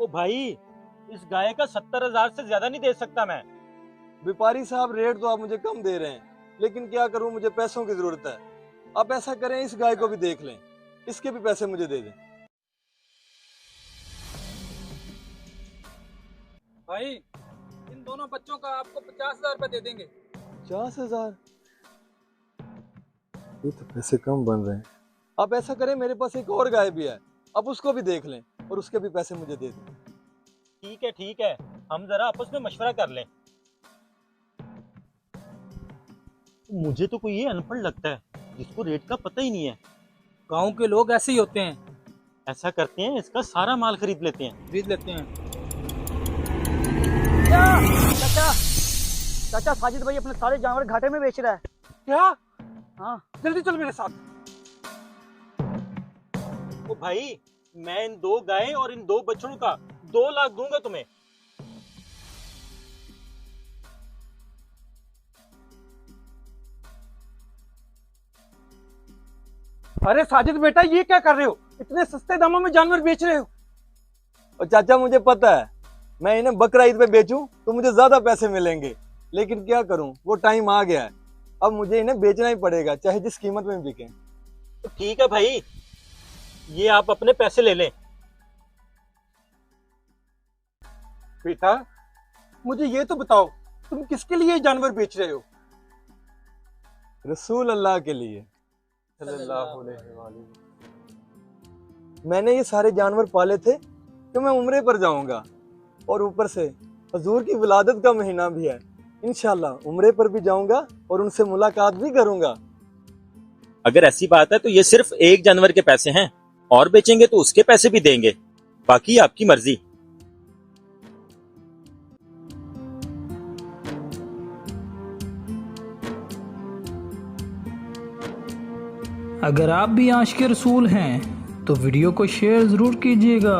ओ भाई, इस गाय का 70,000 से ज्यादा नहीं दे सकता मैं। व्यापारी साहब, रेट तो आप मुझे कम दे रहे हैं, लेकिन क्या करूं, मुझे पैसों की जरूरत है। आप ऐसा करें, इस गाय को भी देख लें, इसके भी पैसे मुझे दे दें। भाई, इन दोनों बच्चों का आपको 50,000 रुपये दे देंगे। 50,000? ये तो पैसे कम बन रहे हैं। आप ऐसा करें, मेरे पास एक और गाय भी है, आप उसको भी देख लें और उसके भी पैसे मुझे दे दें। ठीक है, हम जरा आपस में मशवरा कर लें। मुझे तो कोई ये अनपढ़ लगता है जिसको रेट का पता ही नहीं है। गांव के लोग ऐसे ही होते हैं, ऐसा करते हैं, इसका सारा माल खरीद लेते हैं। खरीद लेते हैं। चाचा चाचा, साजिद भाई अपने सारे जानवर घाटे में बेच रहा है। क्या? हाँ, जल्दी चल मेरे साथ। ओ भाई, मैं इन 2 गाय और इन 2 बछड़ों का 2 लाख दूंगा तुम्हें। अरे साजिद बेटा, ये क्या कर रहे हो? इतने सस्ते दामों में जानवर बेच रहे हो। और चाचा, मुझे पता है, मैं इन्हें बकरा ईद पे बेचूं तो मुझे ज्यादा पैसे मिलेंगे, लेकिन क्या करूं, वो टाइम आ गया है। अब मुझे इन्हें बेचना ही पड़ेगा, चाहे जिस कीमत में बिके। तो ठीक है भाई, ये आप अपने पैसे ले लें। बेटा, मुझे ये तो बताओ, तुम किसके लिए जानवर बेच रहे हो? रसूल अल्लाह के लिए। सल्लल्लाहु अलैहि वसल्लम। मैंने ये सारे जानवर पाले थे कि मैं उम्रे पर जाऊंगा, और ऊपर से हजूर की विलादत का महीना भी है। इंशाल्लाह उम्रे पर भी जाऊंगा और उनसे मुलाकात भी करूंगा। अगर ऐसी बात है तो ये सिर्फ एक जानवर के पैसे हैं, और बेचेंगे तो उसके पैसे भी देंगे, बाकी आपकी मर्जी। अगर आप भी आशिक रसूल हैं तो वीडियो को शेयर ज़रूर कीजिएगा।